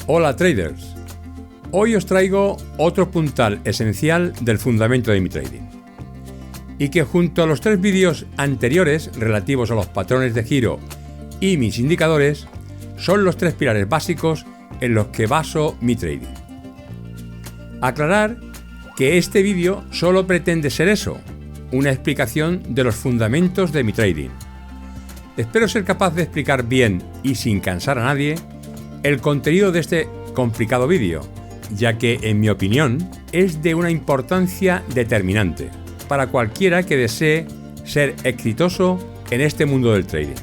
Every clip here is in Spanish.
Hola traders, hoy os traigo otro puntal esencial del fundamento de mi trading y que junto a los 3 vídeos anteriores relativos a los patrones de giro y mis indicadores son los 3 pilares básicos en los que baso mi trading. Aclarar que este vídeo solo pretende ser eso, una explicación de los fundamentos de mi trading. Espero ser capaz de explicar bien y sin cansar a nadie el contenido de este complicado vídeo, ya que, en mi opinión, es de una importancia determinante para cualquiera que desee ser exitoso en este mundo del trading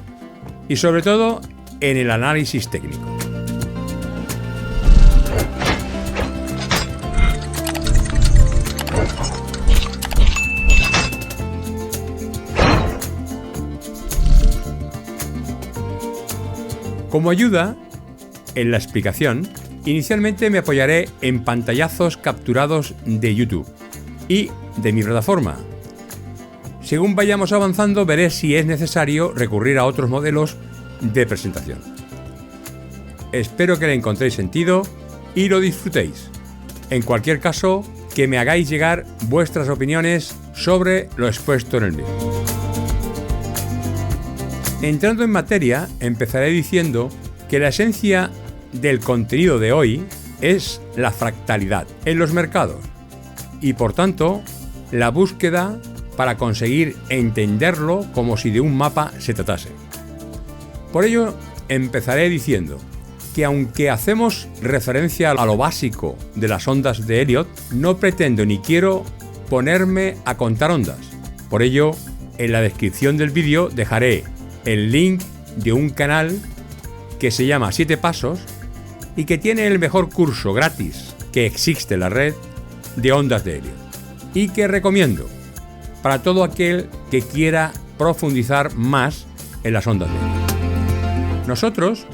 y sobre todo en el análisis técnico. Como ayuda en la explicación, inicialmente me apoyaré en pantallazos capturados de YouTube y de mi plataforma. Según vayamos avanzando, veré si es necesario recurrir a otros modelos de presentación. Espero que le encontréis sentido y lo disfrutéis. En cualquier caso, que me hagáis llegar vuestras opiniones sobre lo expuesto en el mismo. Entrando en materia, empezaré diciendo que la esencia del contenido de hoy es la fractalidad en los mercados y, por tanto, la búsqueda para conseguir entenderlo como si de un mapa se tratase. Por ello, empezaré diciendo que aunque hacemos referencia a lo básico de las ondas de Elliott, no pretendo ni quiero ponerme a contar ondas. Por ello, en la descripción del vídeo dejaré el link de un canal que se llama 7 Pasos y que tiene el mejor curso gratis que existe en la red de ondas de Elliott y que recomiendo para todo aquel que quiera profundizar más en las ondas de Elliott. Nosotros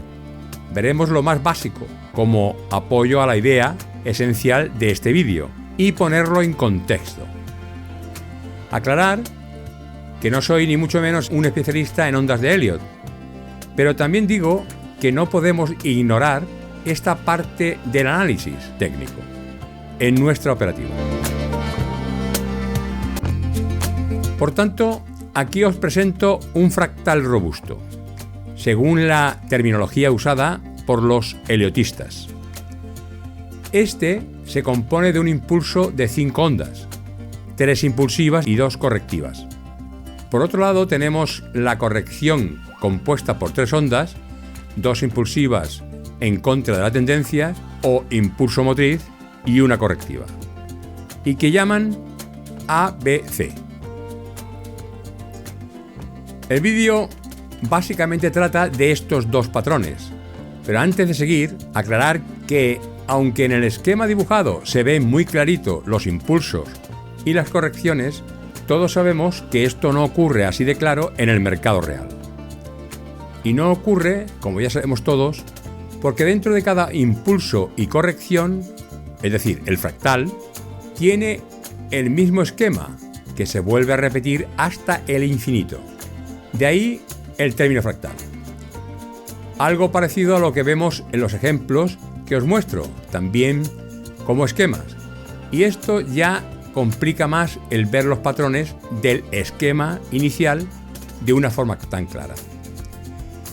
veremos lo más básico como apoyo a la idea esencial de este vídeo y ponerlo en contexto. Aclarar que no soy ni mucho menos un especialista en ondas de Elliott, pero también digo que no podemos ignorar esta parte del análisis técnico en nuestra operativa. Por tanto, aquí os presento un fractal robusto, según la terminología usada por los elliotistas. Este se compone de un impulso de 5 ondas, 3 impulsivas y 2 correctivas. Por otro lado, tenemos la corrección compuesta por 3 ondas, 2 impulsivas en contra de la tendencia o impulso motriz y una correctiva, y que llaman ABC. El vídeo básicamente trata de estos 2 patrones, pero antes de seguir, aclarar que, aunque en el esquema dibujado se ven muy clarito los impulsos y las correcciones, todos sabemos que esto no ocurre así de claro en el mercado real. Y no ocurre, como ya sabemos todos, porque dentro de cada impulso y corrección, es decir, el fractal, tiene el mismo esquema que se vuelve a repetir hasta el infinito. De ahí el término fractal. Algo parecido a lo que vemos en los ejemplos que os muestro, también como esquemas. Y esto ya complica más el ver los patrones del esquema inicial de una forma tan clara.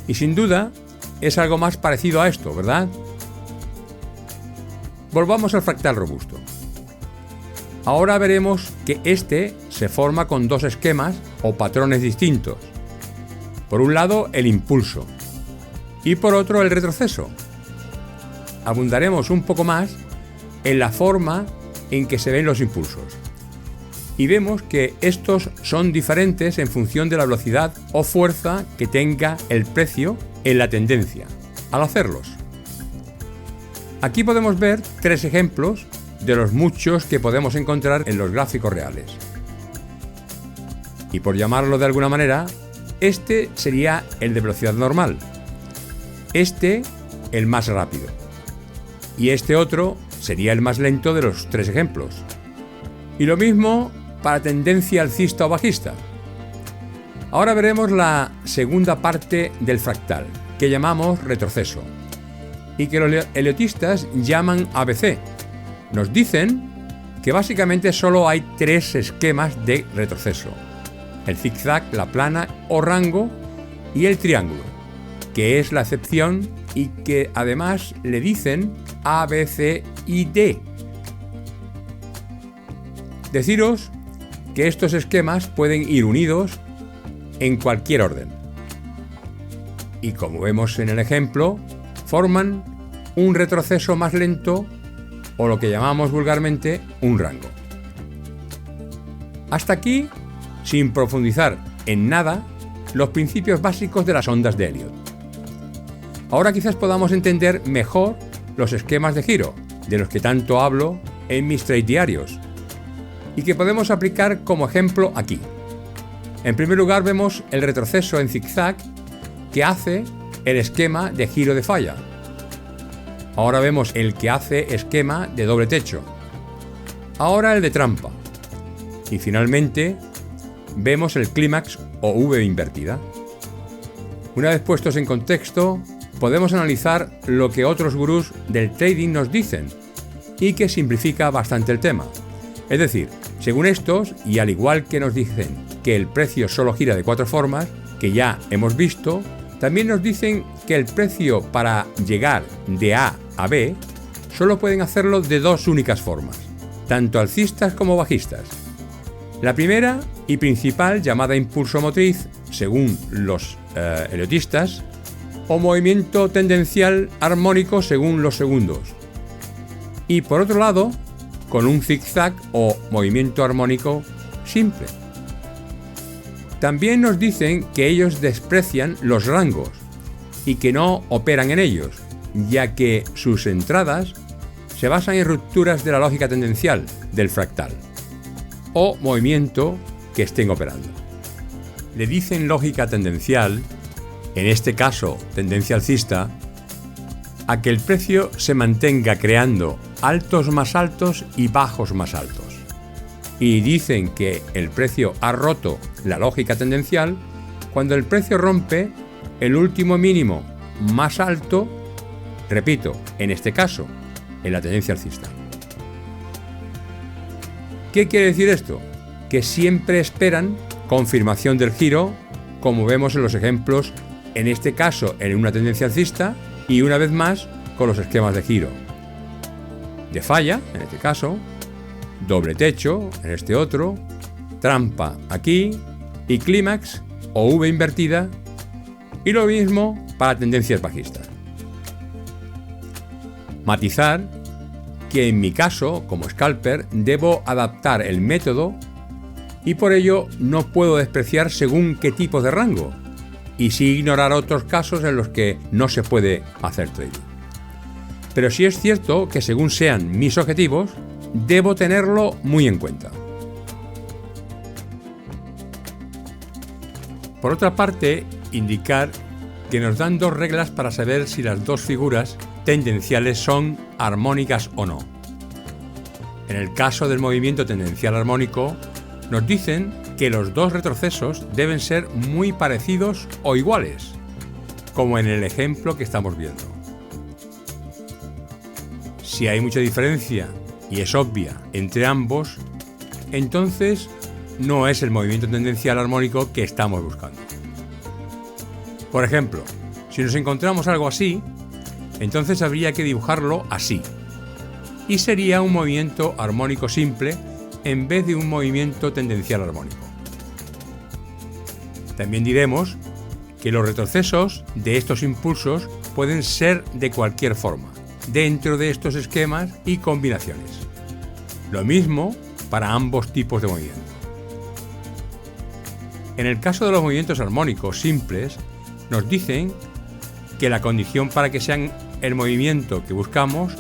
Y sin duda es algo más parecido a esto, ¿verdad? Volvamos al fractal robusto. Ahora veremos que este se forma con 2 esquemas o patrones distintos. Por un lado, el impulso y por otro, el retroceso. Abundaremos un poco más en la forma en que se ven los impulsos. Y vemos que estos son diferentes en función de la velocidad o fuerza que tenga el precio en la tendencia al hacerlos. Aquí podemos ver 3 ejemplos de los muchos que podemos encontrar en los gráficos reales. Y por llamarlo de alguna manera, este sería el de velocidad normal, este el más rápido y este otro sería el más lento de los 3 ejemplos. Y lo mismo para tendencia alcista o bajista. Ahora veremos la segunda parte del fractal, que llamamos retroceso, y que los heliotistas llaman ABC. Nos dicen que básicamente solo hay 3 esquemas de retroceso: el zigzag, la plana o rango y el triángulo, que es la excepción y que además le dicen A, B, C y D. Deciros que estos esquemas pueden ir unidos en cualquier orden. Y como vemos en el ejemplo, forman un retroceso más lento o lo que llamamos vulgarmente un rango. Hasta aquí, sin profundizar en nada, los principios básicos de las ondas de Elliott. Ahora quizás podamos entender mejor los esquemas de giro, de los que tanto hablo en mis trades diarios, y que podemos aplicar como ejemplo aquí. En primer lugar vemos el retroceso en zigzag que hace el esquema de giro de falla. Ahora vemos el que hace esquema de doble techo. Ahora el de trampa. Y finalmente vemos el clímax o V invertida. Una vez puestos en contexto, podemos analizar lo que otros gurús del trading nos dicen y que simplifica bastante el tema. Es decir, según estos, y al igual que nos dicen que el precio solo gira de 4 formas, que ya hemos visto, también nos dicen que el precio para llegar de A a B solo pueden hacerlo de 2 únicas formas, tanto alcistas como bajistas. La primera y principal, llamada impulso motriz, según los heliotistas, o movimiento tendencial armónico según los segundos. Y por otro lado, con un zigzag o movimiento armónico simple. También nos dicen que ellos desprecian los rangos y que no operan en ellos, ya que sus entradas se basan en rupturas de la lógica tendencial del fractal o movimiento que estén operando. Le dicen lógica tendencial, en este caso tendencia alcista, a que el precio se mantenga creando altos más altos y bajos más altos. Y dicen que el precio ha roto la lógica tendencial cuando el precio rompe el último mínimo más alto, repito, en este caso, en la tendencia alcista. ¿Qué quiere decir esto? Que siempre esperan confirmación del giro, como vemos en los ejemplos, en este caso en una tendencia alcista y una vez más con los esquemas de giro. De falla, en este caso, doble techo, en este otro, trampa aquí y clímax o V invertida, y lo mismo para tendencias bajistas. Matizar que en mi caso, como scalper, debo adaptar el método y por ello no puedo despreciar según qué tipo de rango, y sí ignorar otros casos en los que no se puede hacer trading. Pero sí es cierto que según sean mis objetivos, debo tenerlo muy en cuenta. Por otra parte, indicar que nos dan 2 reglas para saber si las 2 figuras tendenciales son armónicas o no. En el caso del movimiento tendencial armónico, nos dicen que los 2 retrocesos deben ser muy parecidos o iguales, como en el ejemplo que estamos viendo. Si hay mucha diferencia y es obvia entre ambos, entonces no es el movimiento tendencial armónico que estamos buscando. Por ejemplo, si nos encontramos algo así, entonces habría que dibujarlo así, y sería un movimiento armónico simple en vez de un movimiento tendencial armónico. También diremos que los retrocesos de estos impulsos pueden ser de cualquier forma, dentro de estos esquemas y combinaciones. Lo mismo para ambos tipos de movimiento. En el caso de los movimientos armónicos simples, nos dicen que la condición para que sean el movimiento que buscamos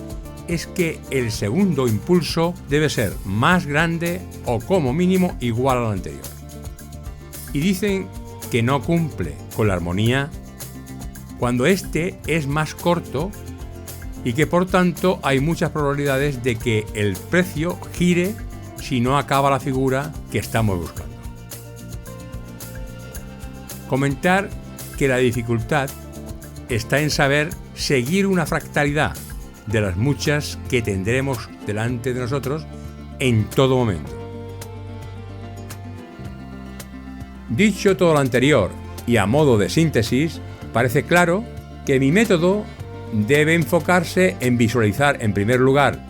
es que el segundo impulso debe ser más grande o como mínimo igual al anterior. Y dicen que no cumple con la armonía cuando este es más corto y que por tanto hay muchas probabilidades de que el precio gire si no acaba la figura que estamos buscando. Comentar que la dificultad está en saber seguir una fractalidad de las muchas que tendremos delante de nosotros en todo momento. Dicho todo lo anterior y a modo de síntesis, parece claro que mi método debe enfocarse en visualizar en primer lugar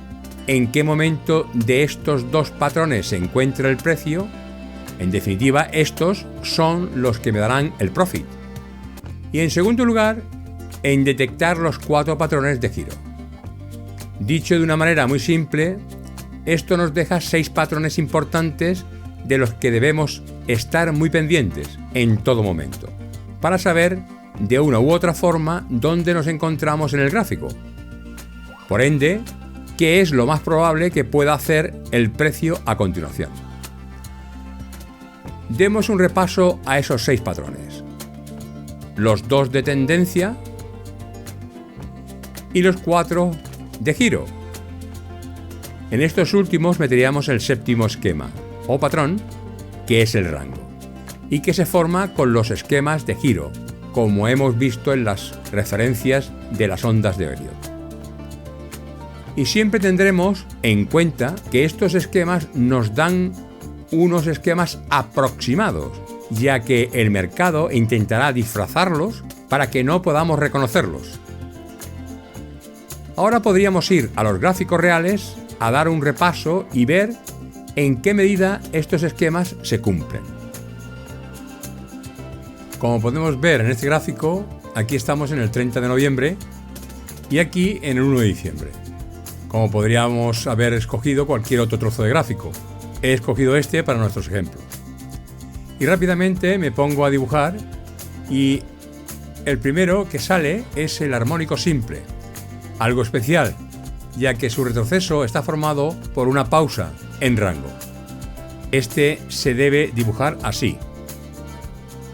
en qué momento de estos dos patrones se encuentra el precio. En definitiva, estos son los que me darán el profit. Y en segundo lugar, en detectar los 4 patrones de giro. Dicho de una manera muy simple, esto nos deja 6 patrones importantes de los que debemos estar muy pendientes en todo momento, para saber de una u otra forma dónde nos encontramos en el gráfico. Por ende, qué es lo más probable que pueda hacer el precio a continuación. Demos un repaso a esos 6 patrones. Los 2 de tendencia y los 4 de giro. En estos últimos meteríamos el séptimo esquema o patrón, que es el rango, y que se forma con los esquemas de giro, como hemos visto en las referencias de las ondas de Elliott. Y siempre tendremos en cuenta que estos esquemas nos dan unos esquemas aproximados, ya que el mercado intentará disfrazarlos para que no podamos reconocerlos. Ahora podríamos ir a los gráficos reales a dar un repaso y ver en qué medida estos esquemas se cumplen. Como podemos ver en este gráfico, aquí estamos en el 30 de noviembre y aquí en el 1 de diciembre. Como podríamos haber escogido cualquier otro trozo de gráfico, he escogido este para nuestros ejemplos. Y rápidamente me pongo a dibujar y el primero que sale es el armónico simple, algo especial, ya que su retroceso está formado por una pausa en rango. Este se debe dibujar así.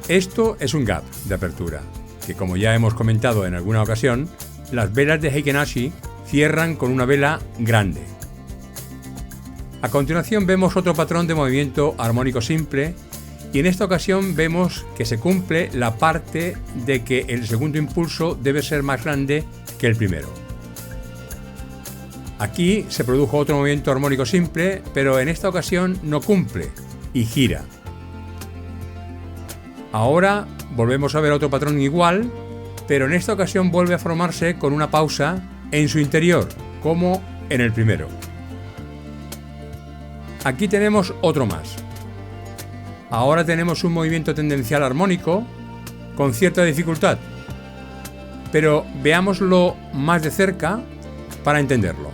Esto es un gap de apertura, que como ya hemos comentado en alguna ocasión, las velas de Heikin Ashi cierran con una vela grande. A continuación vemos otro patrón de movimiento armónico simple y en esta ocasión vemos que se cumple la parte de que el segundo impulso debe ser más grande que el primero. Aquí se produjo otro movimiento armónico simple, pero en esta ocasión no cumple y gira. Ahora volvemos a ver otro patrón igual, pero en esta ocasión vuelve a formarse con una pausa en su interior, como en el primero. Aquí tenemos otro más. Ahora tenemos un movimiento tendencial armónico con cierta dificultad, pero veámoslo más de cerca para entenderlo.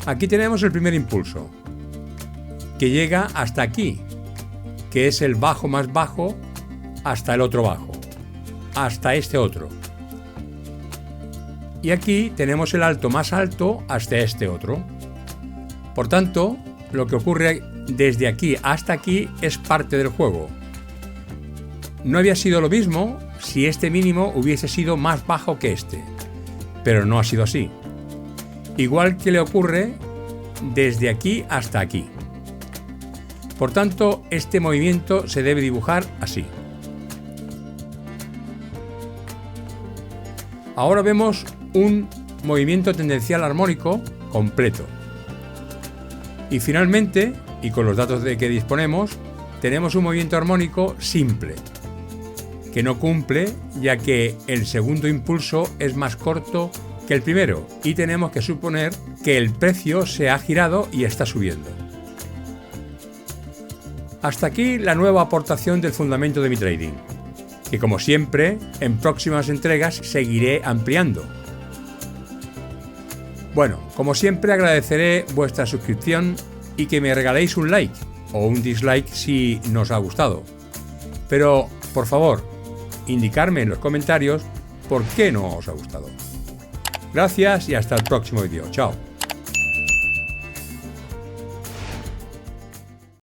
Aquí tenemos el primer impulso, que llega hasta aquí, que es el bajo más bajo hasta el otro bajo, hasta este otro. Y aquí tenemos el alto más alto hasta este otro. Por tanto, lo que ocurre desde aquí hasta aquí es parte del juego. No había sido lo mismo si este mínimo hubiese sido más bajo que este, pero no ha sido así. Igual que le ocurre desde aquí hasta aquí. Por tanto, este movimiento se debe dibujar así. Ahora vemos un movimiento tendencial armónico completo. Y finalmente, y con los datos de que disponemos, tenemos un movimiento armónico simple, que no cumple ya que el segundo impulso es más corto que el primero y tenemos que suponer que el precio se ha girado y está subiendo. Hasta aquí la nueva aportación del fundamento de mi trading, que como siempre en próximas entregas seguiré ampliando. Bueno, como siempre agradeceré vuestra suscripción y que me regaléis un like o un dislike si nos ha gustado. Pero, por favor, indicarme en los comentarios por qué no os ha gustado. Gracias y hasta el próximo vídeo. Chao.